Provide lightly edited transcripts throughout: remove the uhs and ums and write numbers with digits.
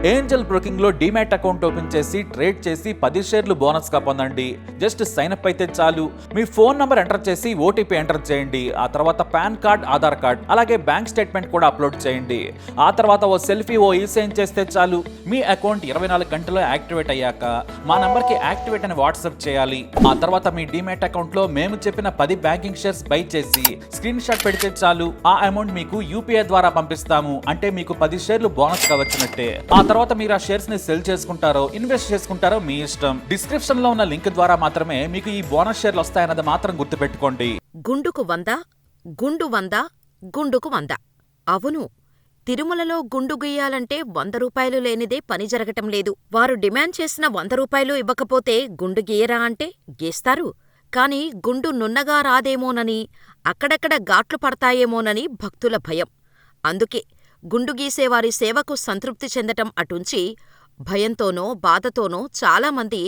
Angel broking లో demat account open చేసి trade చేసి 10 షేర్లు బోనస్ గా పొందండి. జస్ట్ సైన్ అప్ అయితే చాలు. మీ ఫోన్ నంబర్ ఎంటర్ చేసి ఓటీపీ ఎంటర్ చేయండి. ఆ తర్వాత పాన్ కార్డ్, ఆధార్ కార్డ్, అలాగే బ్యాంక్ స్టేట్మెంట్ కూడా అప్లోడ్ చేయండి. ఆ తర్వాత ఓ సెల్ఫీ, ఓ ఈ-సైన్ చేస్తే చాలు. మీ అకౌంట్ 24 గంటల్లో యాక్టివేట్ అయ్యాక మా నంబర్ కి యాక్టివేట్ అని వాట్సాప్ చేయాలి. ఆ తర్వాత మీ డీమ్యాట్ అకౌంట్ లో మేము చెప్పిన 10 బ్యాంకింగ్ షేర్స్ బై చేసి స్క్రీన్ షాట్ పెడితే చాలు. ఆ అమౌంట్ మీకు యూపీఐ ద్వారా పంపిస్తాము. అంటే మీకు 10 షేర్లు బోనస్ గా వచ్చినట్టే. ఆ తర్వాత మీరు ఆ షేర్స్ ని సెల్ చేసుకుంటారో ఇన్వెస్ట్ చేసుకుంటారో మీ ఇష్టం. డిస్క్రిప్షన్ లో ఉన్న లింక్ ద్వారా మాత్రమే మీకు ఈ బోనస్ షేర్లు వస్తాయన్నది మాత్రం గుర్తుపెట్టుకోండి. గుండుకు 100, గుండు 100, గుండుకు 100. అవును, తిరుమలలో గుండు గీయాలంటే 100 రూపాయలు లేనిదే పని జరగటం లేదు. వారు డిమాండ్ చేసిన 100 రూపాయలు ఇవ్వకపోతే గుండు గీయరా అంటే గీస్తారు. కాని గుండు నున్నగా రాదేమోనని, అక్కడక్కడ గాట్లు పడతాయేమోనని భక్తుల భయం. అందుకే గుండు గీసేవారి సేవకు సంతృప్తి చెందటం అటుంచి, భయంతోనో బాధతోనో చాలామంది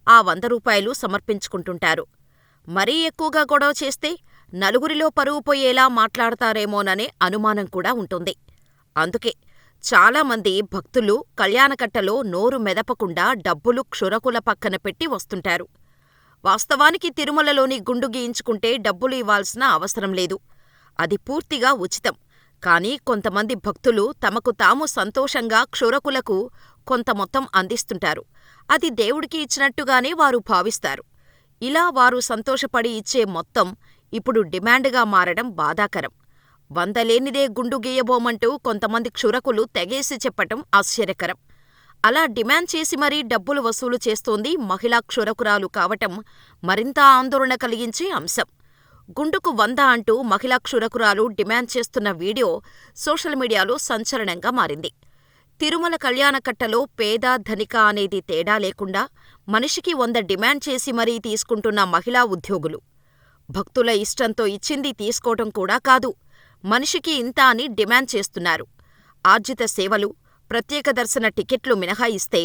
ఆ 100 రూపాయలు సమర్పించుకుంటుంటారు. మరీ ఎక్కువగా గొడవ చేస్తే నలుగురిలో పరువు పోయేలా మాట్లాడతారేమోననే అనుమానం కూడా ఉంటుంది. అందుకే చాలామంది భక్తులు కళ్యాణకట్టలో నోరు మెదపకుండా డబ్బులు క్షురకుల పక్కన పెట్టి వస్తుంటారు. వాస్తవానికి తిరుమలలోని గుండు గీయించుకుంటే డబ్బులు ఇవ్వాల్సిన అవసరం లేదు. అది పూర్తిగా ఉచితం. కానీ కొంతమంది భక్తులు తమకు తాము సంతోషంగా క్షురకులకు కొంత మొత్తం అందిస్తుంటారు. అది దేవుడికి ఇచ్చినట్టుగానే వారు భావిస్తారు. ఇలా వారు సంతోషపడి ఇచ్చే మొత్తం ఇప్పుడు డిమాండ్గా మారడం బాధాకరం. 100 లేనిదే గుండు గీయబోమంటూ కొంతమంది క్షురకులు తెగేసి చెప్పటం ఆశ్చర్యకరం. అలా డిమాండ్ చేసి మరీ డబ్బులు వసూలు చేస్తోంది మహిళా క్షురకురాలు కావటం మరింత ఆందోళన కలిగించే అంశం. గుండుకు 100 అంటూ మహిళా క్షురకురాలు డిమాండ్ చేస్తున్న వీడియో సోషల్ మీడియాలో సంచలనంగా మారింది. తిరుమల కళ్యాణకట్టలో పేద, ధనిక అనేది తేడా లేకుండా మనిషికి 100 డిమాండ్ చేసి మరీ తీసుకుంటున్న మహిళా ఉద్యోగులు. భక్తుల ఇష్టంతో ఇచ్చింది తీసుకోవటం కూడా కాదు, మనిషికి ఇంత అని డిమాండ్ చేస్తున్నారు. ఆర్జిత సేవలు, ప్రత్యేక దర్శన టికెట్లు మినహాయిస్తే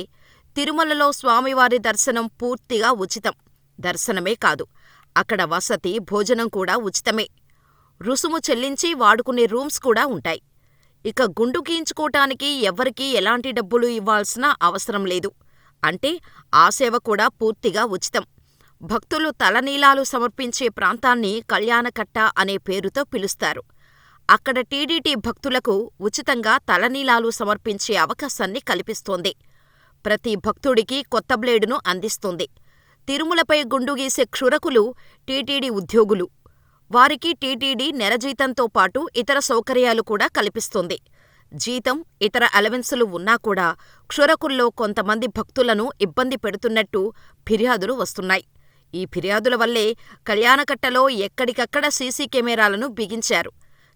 తిరుమలలో స్వామివారి దర్శనం పూర్తిగా ఉచితం. దర్శనమే కాదు, అక్కడ వసతి, భోజనం కూడా ఉచితమే. రుసుము చెల్లించి వాడుకునే రూమ్స్ కూడా ఉంటాయి. ఇక గుండు గీయించుకోటానికి ఎవ్వరికీ ఎలాంటి డబ్బులు ఇవ్వాల్సిన అవసరం లేదు. అంటే ఆ సేవ కూడా పూర్తిగా ఉచితం. భక్తులు తలనీలాలు సమర్పించే ప్రాంతాన్ని కళ్యాణకట్ట అనే పేరుతో పిలుస్తారు. అక్కడ టీటీడీ భక్తులకు ఉచితంగా తలనీలాలు సమర్పించే అవకాశాన్ని కల్పిస్తోంది. ప్రతి భక్తుడికి కొత్త బ్లేడును అందిస్తోంది. తిరుమలపై గుండు గీసే క్షురకులు టీటీడీ ఉద్యోగులు. వారికి టీటీడీ నెల జీతంతో పాటు ఇతర సౌకర్యాలు కూడా కల్పిస్తోంది. జీతం, ఇతర అలవెన్సులు ఉన్నా కూడా క్షురకుల్లో కొంతమంది భక్తులను ఇబ్బంది పెడుతున్నట్టు ఫిర్యాదులు వస్తున్నాయి. ఈ ఫిర్యాదుల వల్లే కళ్యాణకట్టలో ఎక్కడికక్కడ సీసీ కెమెరాలను బిగించారు.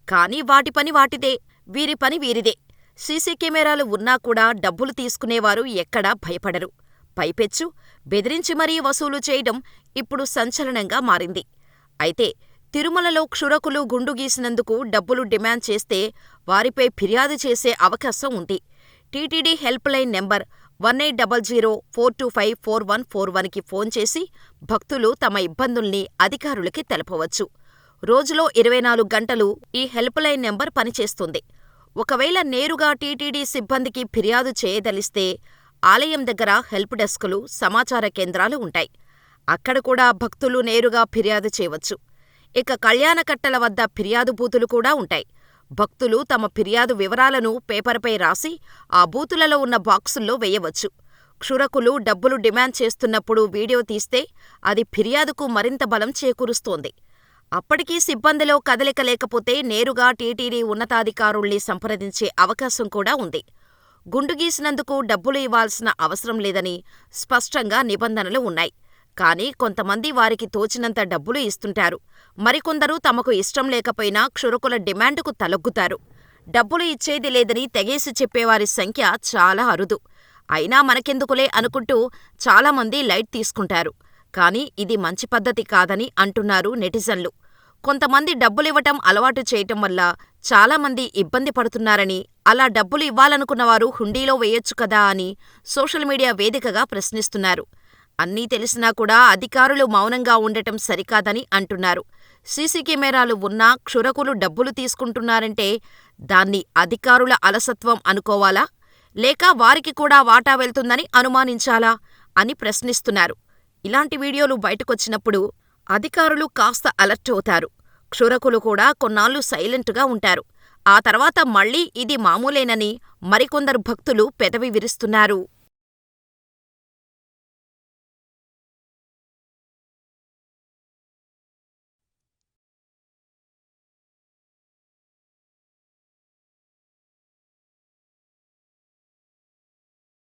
కానీ వాటి పని వాటిదే, వీరి పని వీరిదే. సీసీ కెమెరాలు ఉన్నా కూడా డబ్బులు తీసుకునేవారు ఎక్కడా భయపడరు. పైపెచ్చు బెదిరించి మరీ వసూలు చేయడం ఇప్పుడు సంచలనంగా మారింది. అయితే తిరుమలలో క్షురకులు గుండు గీసినందుకు డబ్బులు డిమాండ్ చేస్తే వారిపై ఫిర్యాదు చేసే అవకాశం ఉంది. టీటీడీ హెల్ప్ లైన్ నెంబర్ 1800-425-4141కి ఫోన్ చేసి భక్తులు తమ ఇబ్బందుల్ని అధికారులకి తెలపవచ్చు. రోజులో 24 గంటలు ఈ హెల్ప్ లైన్ నెంబర్ పనిచేస్తుంది. ఒకవేళ నేరుగా టీటీడీ సిబ్బందికి ఫిర్యాదు చేయదలిస్తే ఆలయం దగ్గర హెల్ప్ డెస్కులు, సమాచార కేంద్రాలు ఉంటాయి. అక్కడ కూడా భక్తులు నేరుగా ఫిర్యాదు చేయవచ్చు. ఇక కళ్యాణకట్టల వద్ద ఫిర్యాదు బూతులు కూడా ఉంటాయి. భక్తులు తమ ఫిర్యాదు వివరాలను పేపర్పై రాసి ఆ బూతులలో ఉన్న బాక్సుల్లో వేయవచ్చు. క్షురకులు డబ్బులు డిమాండ్ చేస్తున్నప్పుడు వీడియో తీస్తే అది ఫిర్యాదుకు మరింత బలం చేకూరుస్తోంది. అప్పటికీ సిబ్బందిలో కదలిక లేకపోతే నేరుగా టీటీడీ ఉన్నతాధికారుల్ని సంప్రదించే అవకాశం కూడా ఉంది. గుండు గీసినందుకు డబ్బులు ఇవ్వాల్సిన అవసరం లేదని స్పష్టంగా నిబంధనలు ఉన్నాయి. కానీ కొంతమంది వారికి తోచినంత డబ్బులు ఇస్తుంటారు. మరికొందరు తమకు ఇష్టం లేకపోయినా క్షురకుల డిమాండుకు తలొగ్గుతారు. డబ్బులు ఇచ్చేది లేదని తెగేసి చెప్పేవారి సంఖ్య చాలా అరుదు. అయినా మనకెందుకులే అనుకుంటూ చాలామంది లైట్ తీసుకుంటారు. కానీ ఇది మంచి పద్ధతి కాదని అంటున్నారు నెటిజన్లు. కొంతమంది డబ్బులివ్వటం అలవాటు చేయటం వల్ల చాలామంది ఇబ్బంది పడుతున్నారని, అలా డబ్బులు ఇవ్వాలనుకున్నవారు హుండీలో వేయొచ్చు కదా అని సోషల్ మీడియా వేదికగా ప్రశ్నిస్తున్నారు. అన్నీ తెలిసినా కూడా అధికారులు మౌనంగా ఉండటం సరికాదని అంటున్నారు. సీసీ కెమెరాలు ఉన్నా క్షురకులు డబ్బులు తీసుకుంటున్నారంటే దాన్ని అధికారుల అలసత్వం అనుకోవాలా, లేక వారికి కూడా వాటా వెళ్తుందని అనుమానించాలా అని ప్రశ్నిస్తున్నారు. ఇలాంటి వీడియోలు బయటకొచ్చినప్పుడు అధికారులు కాస్త అలర్ట్ అవుతారు. క్షురకులు కూడా కొన్నాళ్లు సైలెంటుగా ఉంటారు. ఆ తర్వాత మళ్ళీ ఇది మామూలేనని మరికొందరు భక్తులు పెదవి విరుస్తున్నారు.